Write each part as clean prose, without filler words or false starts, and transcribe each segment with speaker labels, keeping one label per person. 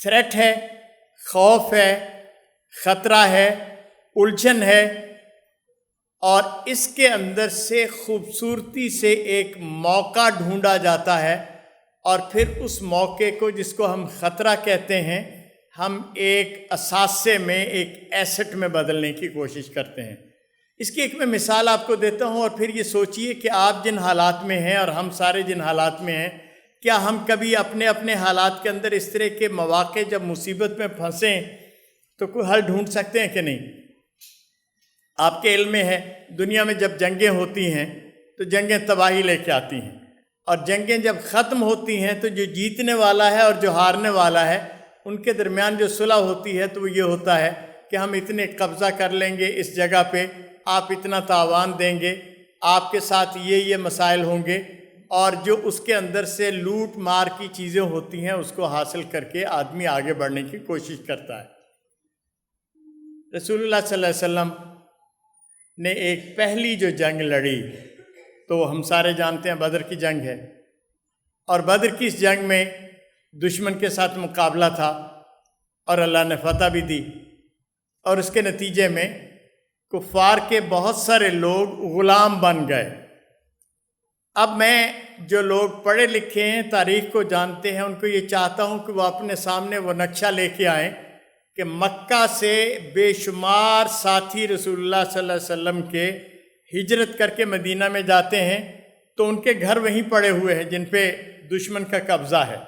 Speaker 1: Threat ہے، خوف ہے، خطرہ ہے، الجھن ہے، اور اس کے اندر سے خوبصورتی سے ایک موقع ڈھونڈا جاتا ہے، اور پھر اس موقع کو، جس کو ہم خطرہ کہتے ہیں، ہم ایک اثاثے میں، ایک ایسٹ میں بدلنے کی کوشش کرتے ہیں۔ اس کی ایک میں مثال آپ کو دیتا ہوں، اور پھر یہ سوچئے کہ آپ جن حالات میں ہیں اور ہم سارے جن حالات میں ہیں، کیا ہم کبھی اپنے اپنے حالات کے اندر اس طرح کے مواقع جب مصیبت میں پھنسیں تو کوئی حل ڈھونڈ سکتے ہیں کہ نہیں؟ آپ کے علم میں ہے، دنیا میں جب جنگیں ہوتی ہیں تو جنگیں تباہی لے کے آتی ہیں، اور جنگیں جب ختم ہوتی ہیں تو جو جیتنے والا ہے اور جو ہارنے والا ہے ان کے درمیان جو صلح ہوتی ہے تو وہ یہ ہوتا ہے کہ ہم اتنے قبضہ کر لیں گے اس جگہ پہ، آپ اتنا تاوان دیں گے، آپ کے ساتھ یہ مسائل ہوں گے، اور جو اس کے اندر سے لوٹ مار کی چیزیں ہوتی ہیں اس کو حاصل کر کے آدمی آگے بڑھنے کی کوشش کرتا ہے۔ رسول اللہ صلی اللہ علیہ وسلم نے ایک پہلی جو جنگ لڑی تو ہم سارے جانتے ہیں بدر کی جنگ ہے، اور بدر کی اس جنگ میں دشمن کے ساتھ مقابلہ تھا اور اللہ نے فتح بھی دی، اور اس کے نتیجے میں کفار کے بہت سارے لوگ غلام بن گئے۔ اب میں جو لوگ پڑھے لکھے ہیں، تاریخ کو جانتے ہیں، ان کو یہ چاہتا ہوں کہ وہ اپنے سامنے وہ نقشہ لے کے آئیں کہ مکہ سے بے شمار ساتھی رسول اللہ صلی اللہ علیہ وسلم کے ہجرت کر کے مدینہ میں جاتے ہیں تو ان کے گھر وہیں پڑے ہوئے ہیں جن پہ دشمن کا قبضہ ہے،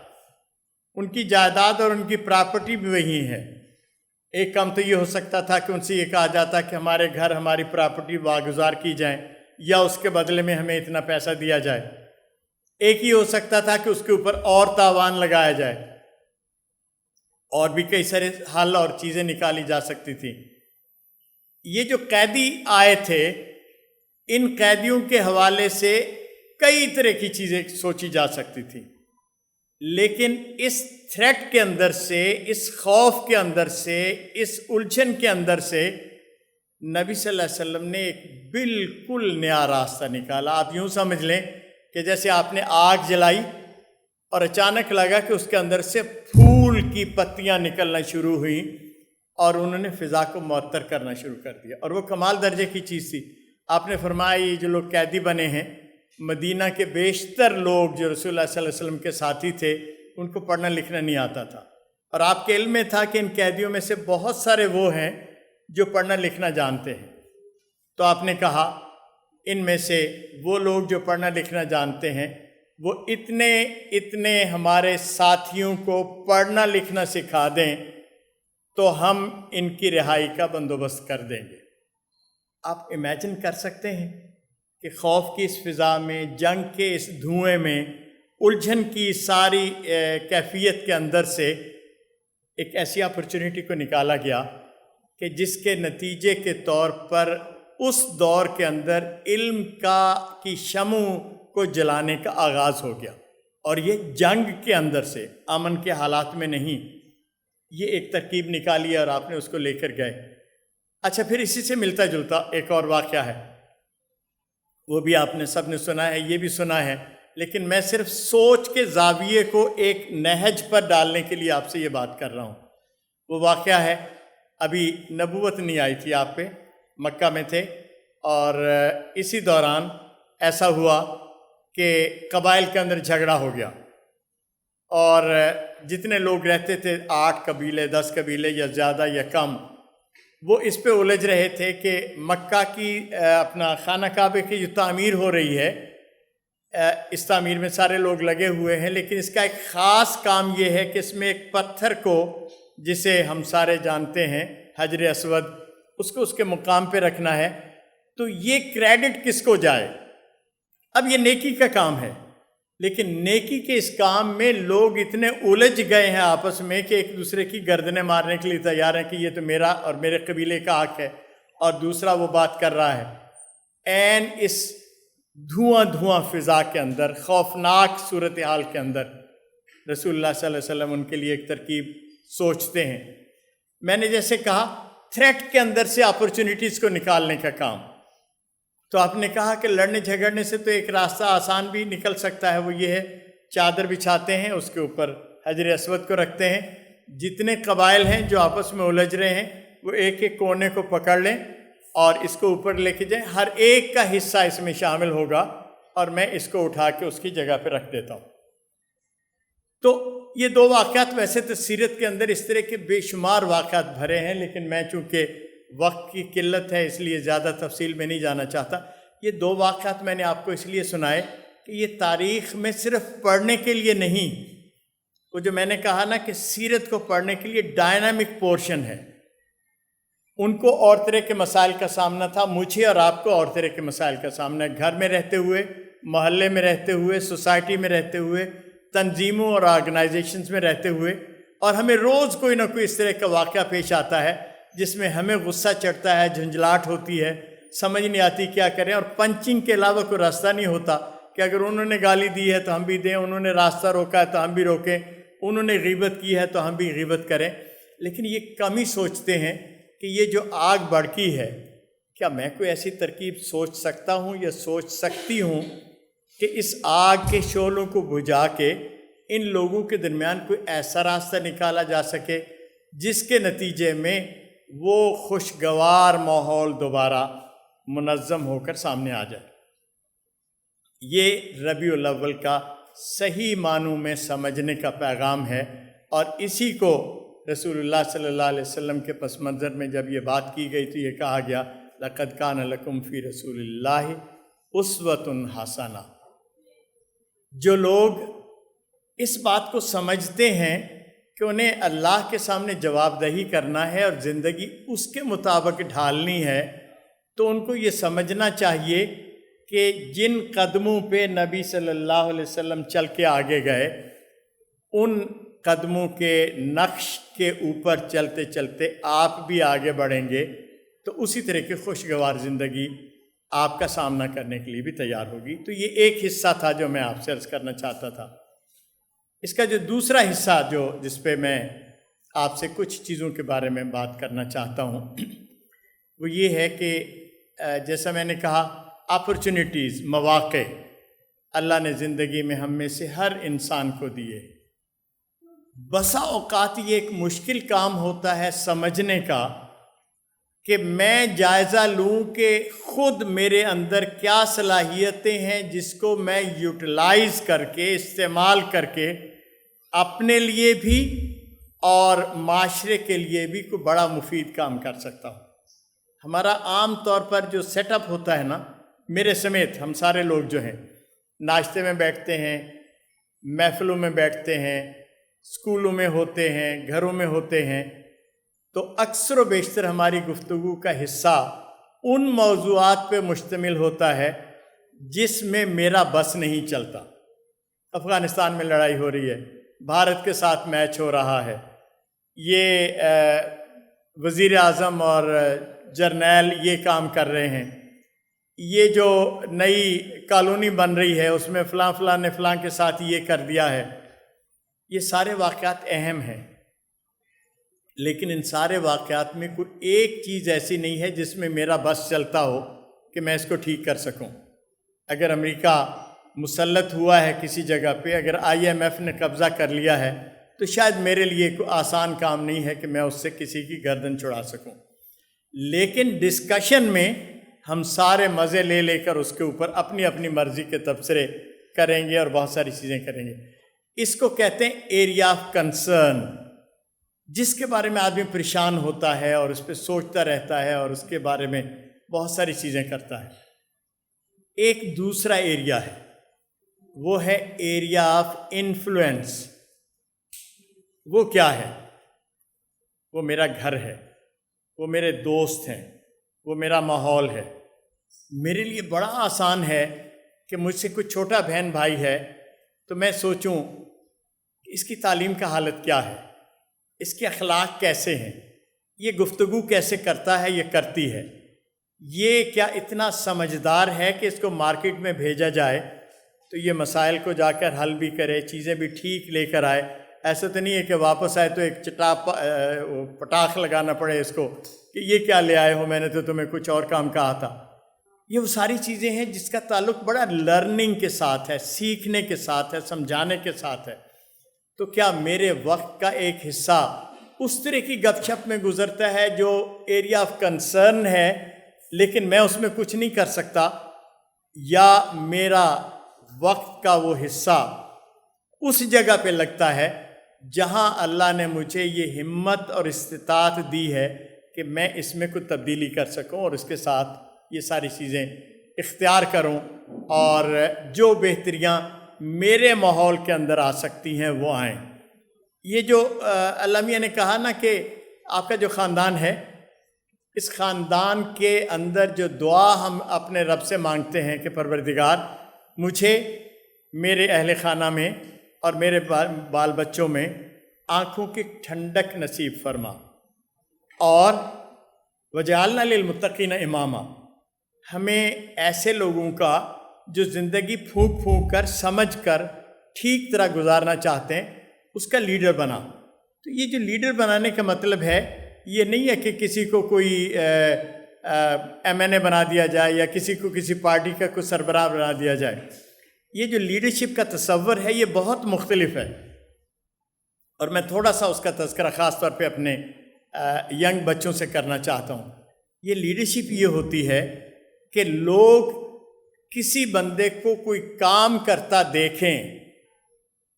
Speaker 1: ان کی جائیداد اور ان کی پراپرٹی بھی وہی ہے۔ ایک کام تو یہ ہو سکتا تھا کہ ان سے یہ کہا جاتا کہ ہمارے گھر، ہماری پراپرٹی واگزار کی جائیں، یا اس کے بدلے میں ہمیں اتنا پیسہ دیا جائے۔ ایک ہی ہو سکتا تھا کہ اس کے اوپر اور تاوان لگایا جائے، اور بھی کئی سارے حل اور چیزیں نکالی جا سکتی تھیں۔ یہ جو قیدی آئے تھے، ان قیدیوں کے حوالے سے کئی طرح کی چیزیں سوچی جا سکتی تھیں، لیکن اس تھریٹ کے اندر سے، اس خوف کے اندر سے، اس الجھن کے اندر سے نبی صلی اللہ علیہ وسلم نے ایک بالکل نیا راستہ نکالا۔ آپ یوں سمجھ لیں کہ جیسے آپ نے آگ جلائی اور اچانک لگا کہ اس کے اندر سے پھول کی پتیاں نکلنا شروع ہوئی، اور انہوں نے فضا کو معطر کرنا شروع کر دیا، اور وہ کمال درجے کی چیز تھی۔ آپ نے فرمایا یہ جو لوگ قیدی بنے ہیں، مدینہ کے بیشتر لوگ جو رسول اللہ صلی اللہ علیہ وسلم کے ساتھی تھے ان کو پڑھنا لکھنا نہیں آتا تھا، اور آپ کے علم میں تھا کہ ان قیدیوں میں سے بہت سارے وہ ہیں جو پڑھنا لکھنا جانتے ہیں۔ تو آپ نے کہا ان میں سے وہ لوگ جو پڑھنا لکھنا جانتے ہیں وہ اتنے ہمارے ساتھیوں کو پڑھنا لکھنا سکھا دیں تو ہم ان کی رہائی کا بندوبست کر دیں گے۔ آپ امیجن کر سکتے ہیں کہ خوف کی اس فضا میں، جنگ کے اس دھوئیں میں، الجھن کی ساری کیفیت کے اندر سے ایک ایسی اپرچونٹی کو نکالا گیا کہ جس کے نتیجے کے طور پر اس دور کے اندر علم کی شمع کو جلانے کا آغاز ہو گیا، اور یہ جنگ کے اندر سے، امن کے حالات میں نہیں۔ یہ ایک ترکیب نکالی اور آپ نے اس کو لے کر گئے۔ اچھا، پھر اسی سے ملتا جلتا ایک اور واقعہ ہے، وہ بھی آپ نے سب نے سنا ہے، یہ بھی سنا ہے، لیکن میں صرف سوچ کے زاویے کو ایک نہج پر ڈالنے کے لیے آپ سے یہ بات کر رہا ہوں۔ وہ واقعہ ہے، ابھی نبوت نہیں آئی تھی آپ پہ، مکہ میں تھے، اور اسی دوران ایسا ہوا کہ قبائل کے اندر جھگڑا ہو گیا، اور جتنے لوگ رہتے تھے 8 قبیلے 10 قبیلے یا زیادہ یا کم، وہ اس پہ الجھ رہے تھے کہ مکہ کی اپنا خانہ کعبے کی جو تعمیر ہو رہی ہے، اس تعمیر میں سارے لوگ لگے ہوئے ہیں، لیکن اس کا ایک خاص کام یہ ہے کہ اس میں ایک پتھر کو، جسے ہم سارے جانتے ہیں حجر اسود، اس کو اس کے مقام پہ رکھنا ہے۔ تو یہ کریڈٹ کس کو جائے؟ اب یہ نیکی کا کام ہے، لیکن نیکی کے اس کام میں لوگ اتنے الجھ گئے ہیں آپس میں کہ ایک دوسرے کی گردنیں مارنے کے لیے تیار ہیں کہ یہ تو میرا اور میرے قبیلے کا حق ہے، اور دوسرا وہ بات کر رہا ہے۔ اس دھواں فضا کے اندر، خوفناک صورتحال کے اندر، رسول اللہ صلی اللہ علیہ وسلم ان کے لیے ایک ترکیب سوچتے ہیں۔ میں نے جیسے کہا، تھریٹ کے اندر سے اپرچونٹیز کو نکالنے کا کام۔ تو آپ نے کہا کہ لڑنے جھگڑنے سے تو ایک راستہ آسان بھی نکل سکتا ہے، وہ یہ ہے چادر بچھاتے ہیں، اس کے اوپر حجر اسود کو رکھتے ہیں، جتنے قبائل ہیں جو آپس میں الجھ رہے ہیں وہ ایک ایک کونے کو پکڑ لیں اور اس کو اوپر لے کے جائیں، ہر ایک کا حصہ اس میں شامل ہوگا اور میں اس کو اٹھا کے اس کی جگہ پہ رکھ دیتا ہوں۔ تو یہ دو واقعات، ویسے تو سیرت کے اندر اس طرح کے بے شمار واقعات بھرے ہیں، لیکن میں چونکہ وقت کی قلت ہے اس لیے زیادہ تفصیل میں نہیں جانا چاہتا۔ یہ دو واقعات میں نے آپ کو اس لیے سنائے کہ یہ تاریخ میں صرف پڑھنے کے لیے نہیں، وہ جو میں نے کہا نا کہ سیرت کو پڑھنے کے لیے ڈائنامک پورشن ہے۔ ان کو اور طرح کے مسائل کا سامنا تھا، مجھے اور آپ کو اور طرح کے مسائل کا سامنا ہے، گھر میں رہتے ہوئے، محلے میں رہتے ہوئے، سوسائٹی میں رہتے ہوئے، تنظیموں اور آرگنائزیشنز میں رہتے ہوئے، اور ہمیں روز کوئی نہ کوئی اس طرح کا واقعہ پیش آتا ہے جس میں ہمیں غصہ چڑھتا ہے، جھنجھلاہٹ ہوتی ہے، سمجھ نہیں آتی کیا کریں، اور پنچنگ کے علاوہ کوئی راستہ نہیں ہوتا کہ اگر انہوں نے گالی دی ہے تو ہم بھی دیں، انہوں نے راستہ روکا ہے تو ہم بھی روکیں، انہوں نے غیبت کی ہے تو ہم بھی غیبت کریں۔ لیکن یہ کم ہی سوچتے ہیں کہ یہ جو آگ بھڑکی ہے، کیا میں کوئی ایسی ترکیب سوچ سکتا ہوں یا سوچ سکتی ہوں کہ اس آگ کے شعلوں کو بجھا کے ان لوگوں کے درمیان کوئی ایسا راستہ نکالا جا سکے جس کے نتیجے میں وہ خوشگوار ماحول دوبارہ منظم ہو کر سامنے آ جائے۔ یہ ربیع الاول کا صحیح معنوں میں سمجھنے کا پیغام ہے، اور اسی کو رسول اللہ صلی اللہ علیہ وسلم کے پس منظر میں جب یہ بات کی گئی تو یہ کہا گیا لَقَدْ كَانَ لَكُمْ فِي رَسُولِ اللَّهِ أُسْوَةٌ حَسَنَةٌ۔ جو لوگ اس بات کو سمجھتے ہیں کہ انہیں اللہ کے سامنے جواب دہی کرنا ہے اور زندگی اس کے مطابق ڈھالنی ہے، تو ان کو یہ سمجھنا چاہیے کہ جن قدموں پہ نبی صلی اللہ علیہ وسلم چل کے آگے گئے، ان قدموں کے نقش کے اوپر چلتے چلتے آپ بھی آگے بڑھیں گے تو اسی طرح کی خوشگوار زندگی آپ کا سامنا کرنے کے لیے بھی تیار ہوگی۔ تو یہ ایک حصہ تھا جو میں آپ سے عرض کرنا چاہتا تھا۔ اس کا جو دوسرا حصہ جس پہ میں آپ سے کچھ چیزوں کے بارے میں بات کرنا چاہتا ہوں، وہ یہ ہے کہ جیسا میں نے کہا اپرچونٹیز، مواقع اللہ نے زندگی میں ہم میں سے ہر انسان کو دیے۔ بسا اوقات یہ ایک مشکل کام ہوتا ہے سمجھنے کا کہ میں جائزہ لوں کہ خود میرے اندر کیا صلاحیتیں ہیں جس کو میں یوٹیلائز کر کے، استعمال کر کے اپنے لیے بھی اور معاشرے کے لیے بھی کوئی بڑا مفید کام کر سکتا ہوں۔ ہمارا عام طور پر جو سیٹ اپ ہوتا ہے نا، میرے سمیت ہم سارے لوگ جو ہیں ناشتے میں بیٹھتے ہیں، محفلوں میں بیٹھتے ہیں، اسکولوں میں ہوتے ہیں، گھروں میں ہوتے ہیں، تو اکثر و بیشتر ہماری گفتگو کا حصہ ان موضوعات پہ مشتمل ہوتا ہے جس میں میرا بس نہیں چلتا۔ افغانستان میں لڑائی ہو رہی ہے، بھارت کے ساتھ میچ ہو رہا ہے، یہ وزیر اعظم اور جرنیل یہ کام کر رہے ہیں، یہ جو نئی کالونی بن رہی ہے اس میں فلاں فلاں نے فلاں کے ساتھ یہ کر دیا ہے۔ یہ سارے واقعات اہم ہیں، لیکن ان سارے واقعات میں کوئی ایک چیز ایسی نہیں ہے جس میں میرا بس چلتا ہو کہ میں اس کو ٹھیک کر سکوں۔ اگر امریکہ مسلط ہوا ہے کسی جگہ پہ، اگر IMF نے قبضہ کر لیا ہے، تو شاید میرے لیے کوئی آسان کام نہیں ہے کہ میں اس سے کسی کی گردن چھڑا سکوں، لیکن ڈسکشن میں ہم سارے مزے لے لے کر اس کے اوپر اپنی اپنی مرضی کے تبصرے کریں گے اور بہت ساری چیزیں کریں گے۔ اس کو کہتے ہیں ایریا آف کنسرن، جس کے بارے میں آدمی پریشان ہوتا ہے اور اس پہ سوچتا رہتا ہے اور اس کے بارے میں بہت ساری چیزیں کرتا ہے۔ ایک دوسرا ایریا ہے، وہ ہے ایریا آف انفلوئنس۔ وہ کیا ہے؟ وہ میرا گھر ہے، وہ میرے دوست ہیں، وہ میرا ماحول ہے۔ میرے لیے بڑا آسان ہے کہ مجھ سے کوئی چھوٹا بہن بھائی ہے تو میں سوچوں کہ اس کی تعلیم کا حالت کیا ہے، اس کے اخلاق کیسے ہیں، یہ گفتگو کیسے کرتا ہے، یہ کرتی ہے، یہ کیا اتنا سمجھدار ہے کہ اس کو مارکیٹ میں بھیجا جائے تو یہ مسائل کو جا کر حل بھی کرے، چیزیں بھی ٹھیک لے کر آئے۔ ایسا تو نہیں ہے کہ واپس آئے تو ایک پٹاخ لگانا پڑے اس کو کہ یہ کیا لے آئے ہو، میں نے تو تمہیں کچھ اور کام کہا تھا۔ یہ وہ ساری چیزیں ہیں جس کا تعلق بڑا لرننگ کے ساتھ ہے، سیکھنے کے ساتھ ہے، سمجھانے کے ساتھ ہے۔ تو کیا میرے وقت کا ایک حصہ اس طرح کی گپ شپ میں گزرتا ہے جو ایریا آف کنسرن ہے لیکن میں اس میں کچھ نہیں کر سکتا، یا میرا وقت کا وہ حصہ اس جگہ پہ لگتا ہے جہاں اللہ نے مجھے یہ ہمت اور استطاعت دی ہے کہ میں اس میں کوئی تبدیلی کر سکوں اور اس کے ساتھ یہ ساری چیزیں اختیار کروں اور جو بہتریاں میرے ماحول کے اندر آ سکتی ہیں وہ آئیں۔ یہ جو اللہ میاں نے کہا نا کہ آپ کا جو خاندان ہے، اس خاندان کے اندر جو دعا ہم اپنے رب سے مانگتے ہیں کہ پروردگار مجھے میرے اہل خانہ میں اور میرے بال بچوں میں آنکھوں کی ٹھنڈک نصیب فرما، اور وجعلنا للمتقین اماما، ہمیں ایسے لوگوں کا جو زندگی پھونک پھونک کر سمجھ کر ٹھیک طرح گزارنا چاہتے ہیں اس کا لیڈر بنا۔ تو یہ جو لیڈر بنانے کا مطلب ہے یہ نہیں ہے کہ کسی کو کوئی ایم این اے بنا دیا جائے یا کسی کو کسی پارٹی کا کوئی سربراہ بنا دیا جائے۔ یہ جو لیڈرشپ کا تصور ہے یہ بہت مختلف ہے، اور میں تھوڑا سا اس کا تذکرہ خاص طور پہ اپنے ینگ بچوں سے کرنا چاہتا ہوں۔ یہ لیڈرشپ یہ ہوتی ہے کہ لوگ کسی بندے کو کوئی کام کرتا دیکھیں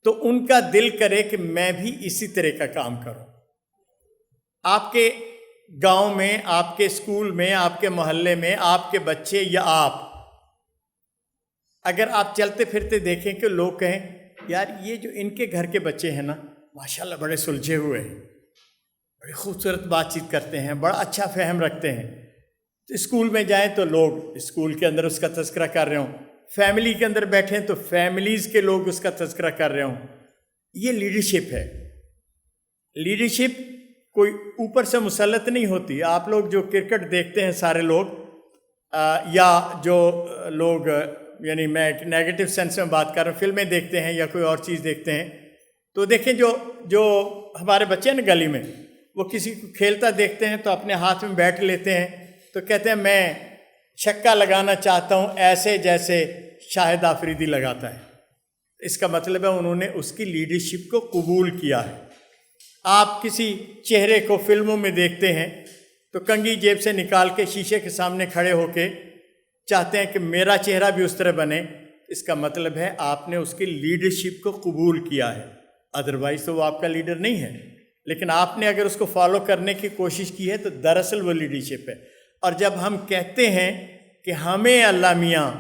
Speaker 1: تو ان کا دل کرے کہ میں بھی اسی طرح کا کام کروں۔ آپ کے گاؤں میں، آپ کے اسکول میں، آپ کے محلے میں آپ کے بچے یا آپ اگر آپ چلتے پھرتے دیکھیں کہ لوگ کہیں یار یہ جو ان کے گھر کے بچے ہیں نا ماشاءاللہ بڑے سلجھے ہوئے ہیں، بڑی خوبصورت بات چیت کرتے ہیں، بڑا اچھا فہم رکھتے ہیں، تو اسکول میں جائیں تو لوگ اسکول کے اندر اس کا تذکرہ کر رہے ہوں، فیملی کے اندر بیٹھیں تو فیملیز کے لوگ اس کا تذکرہ کر رہے ہوں۔ یہ لیڈرشپ ہے۔ لیڈرشپ کوئی اوپر سے مسلط نہیں ہوتی۔ آپ لوگ جو کرکٹ دیکھتے ہیں سارے لوگ، یا جو لوگ، یعنی میں ایک نیگیٹو سینس میں بات کر رہا ہوں، فلمیں دیکھتے ہیں یا کوئی اور چیز دیکھتے ہیں، تو دیکھیں جو ہمارے بچے ہیں نا گلی میں، وہ کسی کو کھیلتا دیکھتے ہیں تو اپنے ہاتھ میں بیٹ لیتے ہیں تو کہتے ہیں میں چھکا لگانا چاہتا ہوں ایسے جیسے شاہد آفریدی لگاتا ہے۔ اس کا مطلب ہے انہوں نے اس کی لیڈرشپ کو قبول کیا ہے۔ آپ کسی چہرے کو فلموں میں دیکھتے ہیں تو کنگھی جیب سے نکال کے شیشے کے سامنے کھڑے ہو کے چاہتے ہیں کہ میرا چہرہ بھی اس طرح بنے، اس کا مطلب ہے آپ نے اس کی لیڈرشپ کو قبول کیا ہے، ادروائز تو وہ آپ کا لیڈر نہیں ہے۔ لیکن آپ نے اگر اس کو فالو کرنے کی کوشش کی ہے تو دراصل وہ لیڈرشپ ہے۔ اور جب ہم کہتے ہیں کہ ہمیں اللہ میاں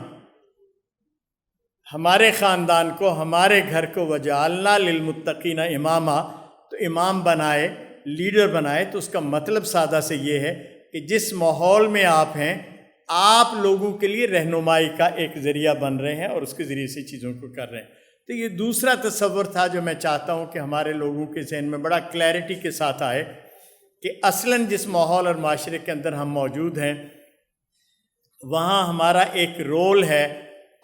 Speaker 1: ہمارے خاندان کو، ہمارے گھر کو وجعلنا للمتقین اماما، تو امام بنائے، لیڈر بنائے، تو اس کا مطلب سادہ سے یہ ہے کہ جس ماحول میں آپ ہیں آپ لوگوں کے لیے رہنمائی کا ایک ذریعہ بن رہے ہیں اور اس کے ذریعے سے چیزوں کو کر رہے ہیں۔ تو یہ دوسرا تصور تھا جو میں چاہتا ہوں کہ ہمارے لوگوں کے ذہن میں بڑا کلیئرٹی کے ساتھ آئے کہ اصلاً جس ماحول اور معاشرے کے اندر ہم موجود ہیں وہاں ہمارا ایک رول ہے،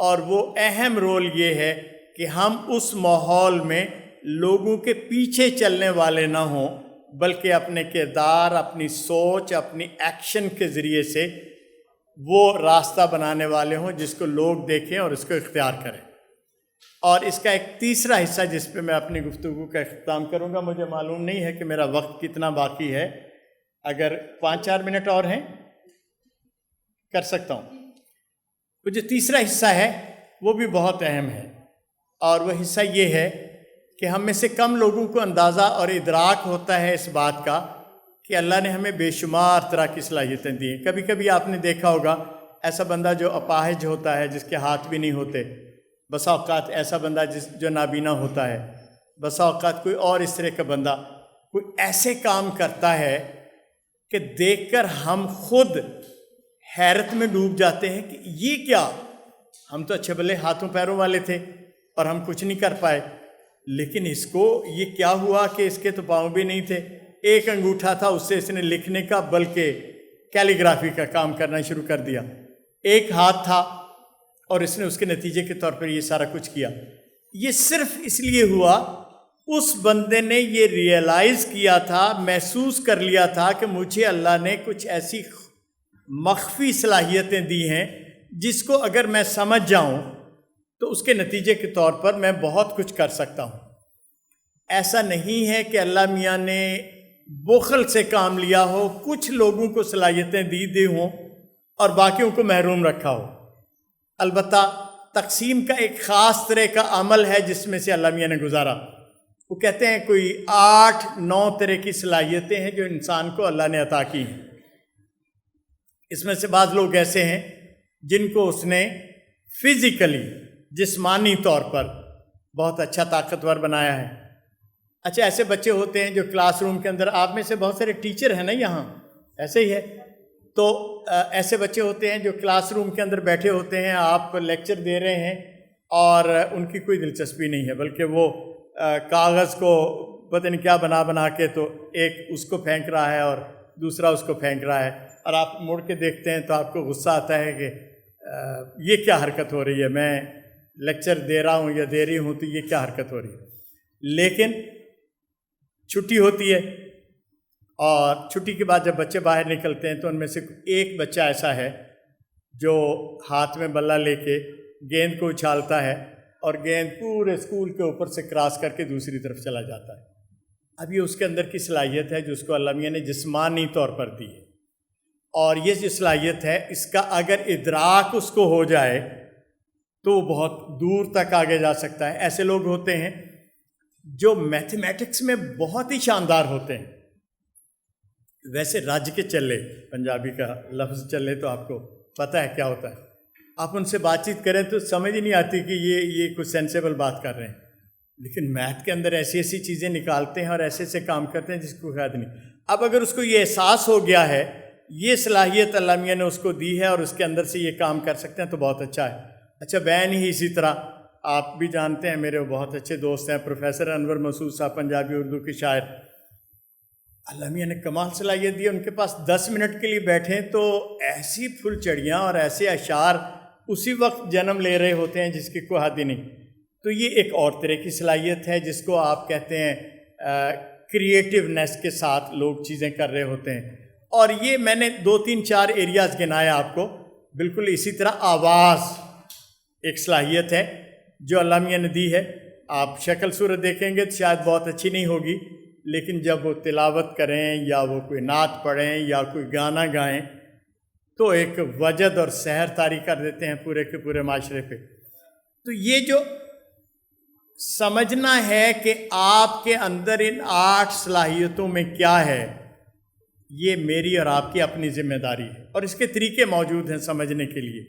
Speaker 1: اور وہ اہم رول یہ ہے کہ ہم اس ماحول میں لوگوں کے پیچھے چلنے والے نہ ہوں، بلکہ اپنے کردار، اپنی سوچ، اپنی ایکشن کے ذریعے سے وہ راستہ بنانے والے ہوں جس کو لوگ دیکھیں اور اس کو اختیار کریں۔ اور اس کا ایک تیسرا حصہ جس پہ میں اپنی گفتگو کا اختتام کروں گا، مجھے معلوم نہیں ہے کہ میرا وقت کتنا باقی ہے، اگر 5-4 منٹ اور ہیں کر سکتا ہوں۔ وہ جو تیسرا حصہ ہے وہ بھی بہت اہم ہے، اور وہ حصہ یہ ہے کہ ہم میں سے کم لوگوں کو اندازہ اور ادراک ہوتا ہے اس بات کا کہ اللہ نے ہمیں بے شمار طرح کی صلاحیتیں دی ہیں۔ کبھی کبھی آپ نے دیکھا ہوگا ایسا بندہ جو اپاہج ہوتا ہے، جس کے ہاتھ بھی نہیں ہوتے، بسا اوقات ایسا بندہ جو نابینا ہوتا ہے، بسا اوقات کوئی اور اس طرح کا بندہ کوئی ایسے کام کرتا ہے کہ دیکھ کر ہم خود حیرت میں ڈوب جاتے ہیں کہ یہ کیا، ہم تو اچھے بھلے ہاتھوں پیروں والے تھے اور ہم کچھ نہیں کر پائے، لیکن اس کو یہ کیا ہوا کہ اس کے تو پاؤں بھی نہیں تھے، ایک انگوٹھا تھا، اس سے اس نے لکھنے کا بلکہ کیلیگرافی کا کام کرنا شروع کر دیا، ایک ہاتھ تھا اور اس نے اس کے نتیجے کے طور پر یہ سارا کچھ کیا۔ یہ صرف اس لیے ہوا اس بندے نے یہ ریئلائز کیا تھا، محسوس کر لیا تھا کہ مجھے اللہ نے کچھ ایسی مخفی صلاحیتیں دی ہیں جس کو اگر میں سمجھ جاؤں تو اس کے نتیجے کے طور پر میں بہت کچھ کر سکتا ہوں۔ ایسا نہیں ہے کہ اللہ میاں نے بخل سے کام لیا ہو، کچھ لوگوں کو صلاحیتیں دی ہوں اور باقیوں کو محروم رکھا ہو۔ البتہ تقسیم کا ایک خاص طرح کا عمل ہے جس میں سے اللہ میاں نے گزارا۔ وہ کہتے ہیں کوئی 8-9 طرح کی صلاحیتیں ہیں جو انسان کو اللہ نے عطا کی ہیں۔ اس میں سے بعض لوگ ایسے ہیں جن کو اس نے فزیکلی، جسمانی طور پر بہت اچھا طاقتور بنایا ہے۔ اچھا، ایسے بچے ہوتے ہیں جو کلاس روم کے اندر، آپ میں سے بہت سارے ٹیچر ہیں نا یہاں، ایسے ہی ہے، تو ایسے بچے ہوتے ہیں جو کلاس روم کے اندر بیٹھے ہوتے ہیں، آپ لیکچر دے رہے ہیں اور ان کی کوئی دلچسپی نہیں ہے، بلکہ وہ کاغذ کو پتہ نہیں کیا بنا کے تو ایک اس کو پھینک رہا ہے اور دوسرا اس کو پھینک رہا ہے، اور آپ مڑ کے دیکھتے ہیں تو آپ کو غصہ آتا ہے کہ یہ کیا حرکت ہو رہی ہے، میں لیکچر دے رہا ہوں یا دے رہی ہوں تو یہ کیا حرکت ہو رہی ہے۔ لیکن چھٹی ہوتی ہے اور چھٹی کے بعد جب بچے باہر نکلتے ہیں تو ان میں سے ایک بچہ ایسا ہے جو ہاتھ میں بلہ لے کے گیند کو اچھالتا ہے اور گیند پورے اسکول کے اوپر سے کراس کر کے دوسری طرف چلا جاتا ہے۔ اب یہ اس کے اندر کی صلاحیت ہے جو اس کو اللہ میاں نے جسمانی طور پر دی ہے، اور یہ جو صلاحیت ہے اس کا اگر ادراک اس کو ہو جائے تو وہ بہت دور تک آگے جا سکتا ہے۔ ایسے لوگ ہوتے ہیں جو میتھمیٹکس میں بہت ہی شاندار ہوتے ہیں، ویسے رج کے چلے، پنجابی کا لفظ چلے تو آپ کو پتہ ہے کیا ہوتا ہے، آپ ان سے بات چیت کریں تو سمجھ ہی نہیں آتی کہ یہ کچھ سینسیبل بات کر رہے ہیں، لیکن میتھ کے اندر ایسی ایسی چیزیں نکالتے ہیں اور ایسے ایسے کام کرتے ہیں جس کو خیال نہیں۔ اب اگر اس کو یہ احساس ہو گیا ہے، یہ صلاحیت اللہ میاں نے اس کو دی ہے اور اس کے اندر سے یہ کام کر سکتے ہیں تو بہت اچھا ہے۔ اچھا، بین ہی اسی طرح آپ بھی جانتے ہیں، میرے بہت اچھے دوست ہیں پروفیسر انور مسعود صاحب، پنجابی اردو کے شاعر، اللہ میاں نے کمال صلاحیت دی، ان کے پاس 10 منٹ کے لیے بیٹھیں تو ایسی پھول چڑیاں اور ایسے اشعار اسی وقت جنم لے رہے ہوتے ہیں جس کی کوئی حد ہی نہیں۔ تو یہ ایک اور طرح کی صلاحیت ہے جس کو آپ کہتے ہیں کریٹیونیس کے ساتھ لوگ چیزیں کر رہے ہوتے ہیں، اور یہ میں نے 2-3-4 ایریاز گنایا آپ کو۔ بالکل اسی طرح آواز ایک صلاحیت ہے جو اللہ میاں نے دی ہے۔ آپ شکل صورت دیکھیں گے تو شاید بہت اچھی نہیں ہوگی، لیکن جب وہ تلاوت کریں یا وہ کوئی نعت پڑھیں یا کوئی گانا گائیں تو ایک وجد اور سحر طاری کر دیتے ہیں پورے کے پورے معاشرے پہ۔ تو یہ جو سمجھنا ہے کہ آپ کے اندر ان 8 صلاحیتوں میں کیا ہے، یہ میری اور آپ کی اپنی ذمہ داری ہے، اور اس کے طریقے موجود ہیں سمجھنے کے لیے۔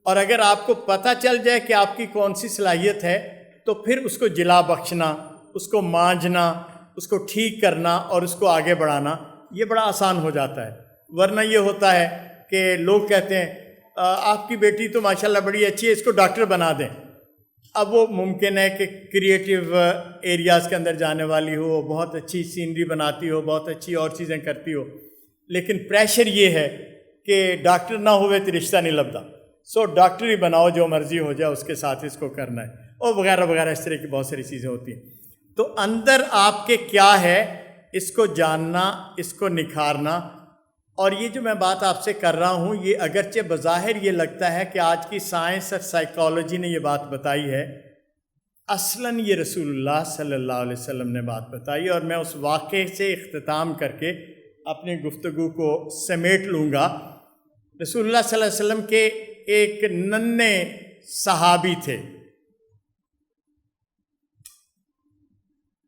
Speaker 1: اور اگر آپ کو پتہ چل جائے کہ آپ کی کون سی صلاحیت ہے تو پھر اس کو جلا بخشنا، اس کو مانجنا، اس کو ٹھیک کرنا اور اس کو آگے بڑھانا یہ بڑا آسان ہو جاتا ہے۔ ورنہ یہ ہوتا ہے کہ لوگ کہتے ہیں آپ کی بیٹی تو ماشاءاللہ بڑی اچھی ہے، اس کو ڈاکٹر بنا دیں۔ اب وہ ممکن ہے کہ کریٹیو ایریاز کے اندر جانے والی ہو، بہت اچھی سینری بناتی ہو، بہت اچھی اور چیزیں کرتی ہو، لیکن پریشر یہ ہے کہ ڈاکٹر نہ ہوئے تو رشتہ نہیں لبدا، سو ڈاکٹر ہی بناؤ، جو مرضی ہو جائے اس کے ساتھ اس کو کرنا ہے، اور وغیرہ وغیرہ اس طرح کی بہت ساری چیزیں ہوتی ہیں۔ تو اندر آپ کے کیا ہے اس کو جاننا، اس کو نکھارنا، اور یہ جو میں بات آپ سے کر رہا ہوں یہ اگرچہ بظاہر یہ لگتا ہے کہ آج کی سائنس اور سائیکالوجی نے یہ بات بتائی ہے، اصلاً یہ رسول اللہ صلی اللہ علیہ وسلم نے بات بتائی، اور میں اس واقعے سے اختتام کر کے اپنی گفتگو کو سمیٹ لوں گا۔ رسول اللہ صلی اللہ علیہ وسلم کے ایک ننھے صحابی تھے،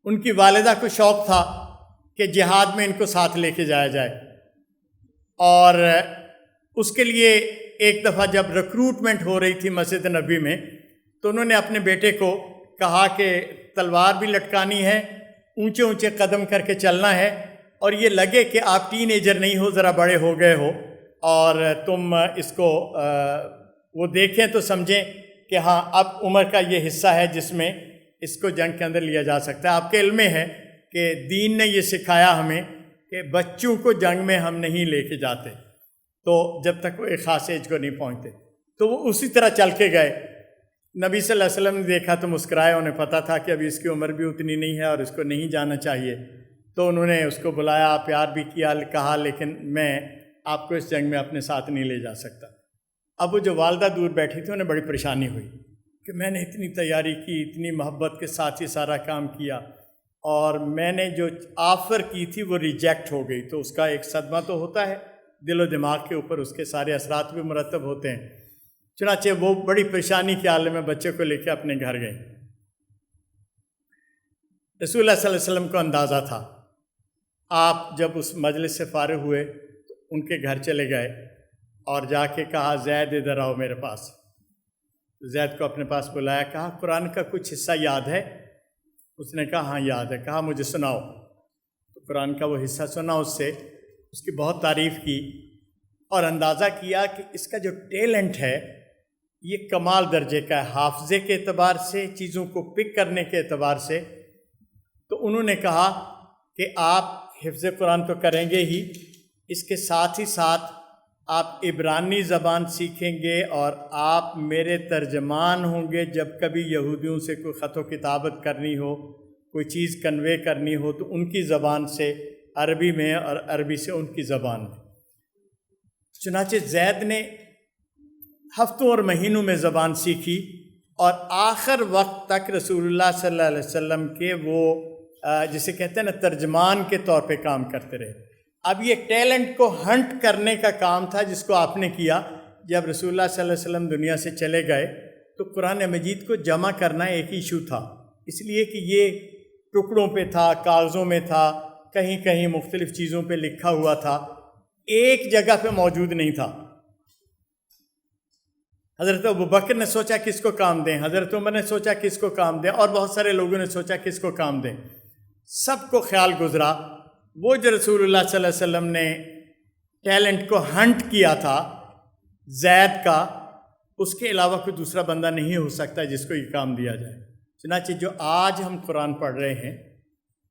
Speaker 1: ان کی والدہ کو شوق تھا کہ جہاد میں ان کو ساتھ لے کے جایا جائے، اور اس کے لیے ایک دفعہ جب ریکروٹمنٹ ہو رہی تھی مسجد نبوی میں تو انہوں نے اپنے بیٹے کو کہا کہ تلوار بھی لٹکانی ہے، اونچے اونچے قدم کر کے چلنا ہے، اور یہ لگے کہ آپ ٹین ایجر نہیں ہو، ذرا بڑے ہو گئے ہو، اور تم اس کو وہ دیکھیں تو سمجھیں کہ ہاں اب عمر کا یہ حصہ ہے جس میں اس کو جنگ کے اندر لیا جا سکتا ہے۔ آپ کے علم میں ہے کہ دین نے یہ سکھایا ہمیں کہ بچوں کو جنگ میں ہم نہیں لے کے جاتے تو جب تک وہ ایک خاص ایج کو نہیں پہنچتے، تو وہ اسی طرح چل کے گئے۔ نبی صلی اللہ علیہ وسلم نے دیکھا تو مسکرائے، انہیں پتہ تھا کہ ابھی اس کی عمر بھی اتنی نہیں ہے اور اس کو نہیں جانا چاہیے، تو انہوں نے اس کو بلایا، پیار بھی کیا، کہا لیکن میں آپ کو اس جنگ میں اپنے ساتھ نہیں لے جا سکتا۔ اب وہ جو والدہ دور بیٹھی تھی انہیں بڑی پریشانی ہوئی کہ میں نے اتنی تیاری کی، اتنی محبت کے ساتھ یہ سارا کام کیا، اور میں نے جو آفر کی تھی وہ ریجیکٹ ہو گئی، تو اس کا ایک صدمہ تو ہوتا ہے، دل و دماغ کے اوپر اس کے سارے اثرات بھی مرتب ہوتے ہیں۔ چنانچہ وہ بڑی پریشانی کے عالم میں بچے کو لے کے اپنے گھر گئیں۔ رسول اللہ صلی اللہ علیہ وسلم کو اندازہ تھا، آپ جب اس مجلس سے فارغ ہوئے تو ان کے گھر چلے گئے اور جا کے کہا زید ادھر آؤ میرے پاس۔ زید کو اپنے پاس بلایا، کہا قرآن کا کچھ حصہ یاد ہے؟ اس نے کہا ہاں یاد ہے۔ کہا مجھے سناؤ۔ تو قرآن کا وہ حصہ سنا اس سے، اس کی بہت تعریف کی اور اندازہ کیا کہ اس کا جو ٹیلنٹ ہے یہ کمال درجے کا ہے، حافظے کے اعتبار سے، چیزوں کو پک کرنے کے اعتبار سے۔ تو انہوں نے کہا کہ آپ حفظ قرآن تو کریں گے ہی، اس کے ساتھ ہی ساتھ آپ عبرانی زبان سیکھیں گے اور آپ میرے ترجمان ہوں گے جب کبھی یہودیوں سے کوئی خط و کتابت کرنی ہو، کوئی چیز کنوے کرنی ہو تو ان کی زبان سے عربی میں اور عربی سے ان کی زبان میں۔ چنانچہ زید نے ہفتوں اور مہینوں میں زبان سیکھی اور آخر وقت تک رسول اللہ صلی اللہ علیہ وسلم کے وہ جسے کہتے ہیں نا ترجمان کے طور پہ کام کرتے رہے۔ اب یہ ٹیلنٹ کو ہنٹ کرنے کا کام تھا جس کو آپ نے کیا۔ جب رسول اللہ صلی اللہ علیہ وسلم دنیا سے چلے گئے تو قرآن مجید کو جمع کرنا ایک ایشو تھا، اس لیے کہ یہ ٹکڑوں پہ تھا، کاغذوں میں تھا، کہیں کہیں مختلف چیزوں پہ لکھا ہوا تھا، ایک جگہ پہ موجود نہیں تھا۔ حضرت ابوبکر نے سوچا کس کو کام دیں، حضرت عمر نے سوچا کس کو کام دیں، اور بہت سارے لوگوں نے سوچا کس کو کام دیں۔ سب کو خیال گزرا وہ جو رسول اللہ صلی اللہ علیہ وسلم نے ٹیلنٹ کو ہنٹ کیا تھا زید کا، اس کے علاوہ کوئی دوسرا بندہ نہیں ہو سکتا جس کو یہ کام دیا جائے۔ چنانچہ جو آج ہم قرآن پڑھ رہے ہیں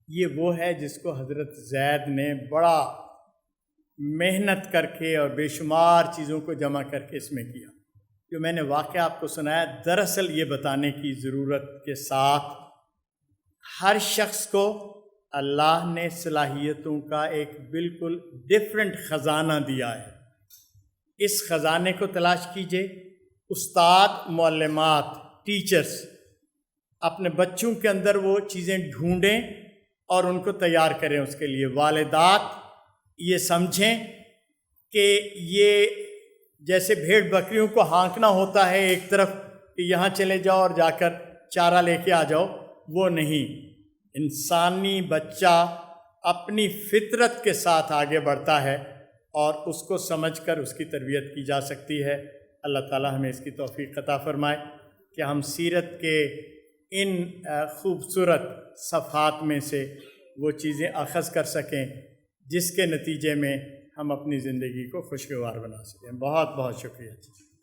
Speaker 1: یہ وہ ہے جس کو حضرت زید نے بڑا محنت کر کے اور بے شمار چیزوں کو جمع کر کے اس میں کیا۔ جو میں نے واقعہ آپ کو سنایا دراصل یہ بتانے کی ضرورت کے ساتھ ہر شخص کو اللہ نے صلاحیتوں کا ایک بالکل ڈیفرنٹ خزانہ دیا ہے۔ اس خزانے کو تلاش کیجئے۔ استاد، معلمات، ٹیچرز اپنے بچوں کے اندر وہ چیزیں ڈھونڈیں اور ان کو تیار کریں اس کے لیے۔ والدات یہ سمجھیں کہ یہ جیسے بھیڑ بکریوں کو ہانکنا ہوتا ہے ایک طرف کہ یہاں چلے جاؤ اور جا کر چارہ لے کے آ جاؤ، وہ نہیں۔ انسانی بچہ اپنی فطرت کے ساتھ آگے بڑھتا ہے اور اس کو سمجھ کر اس کی تربیت کی جا سکتی ہے۔ اللہ تعالی ہمیں اس کی توفیق عطا فرمائے کہ ہم سیرت کے ان خوبصورت صفحات میں سے وہ چیزیں اخذ کر سکیں جس کے نتیجے میں ہم اپنی زندگی کو خوشگوار بنا سکیں۔ بہت بہت شکریہ۔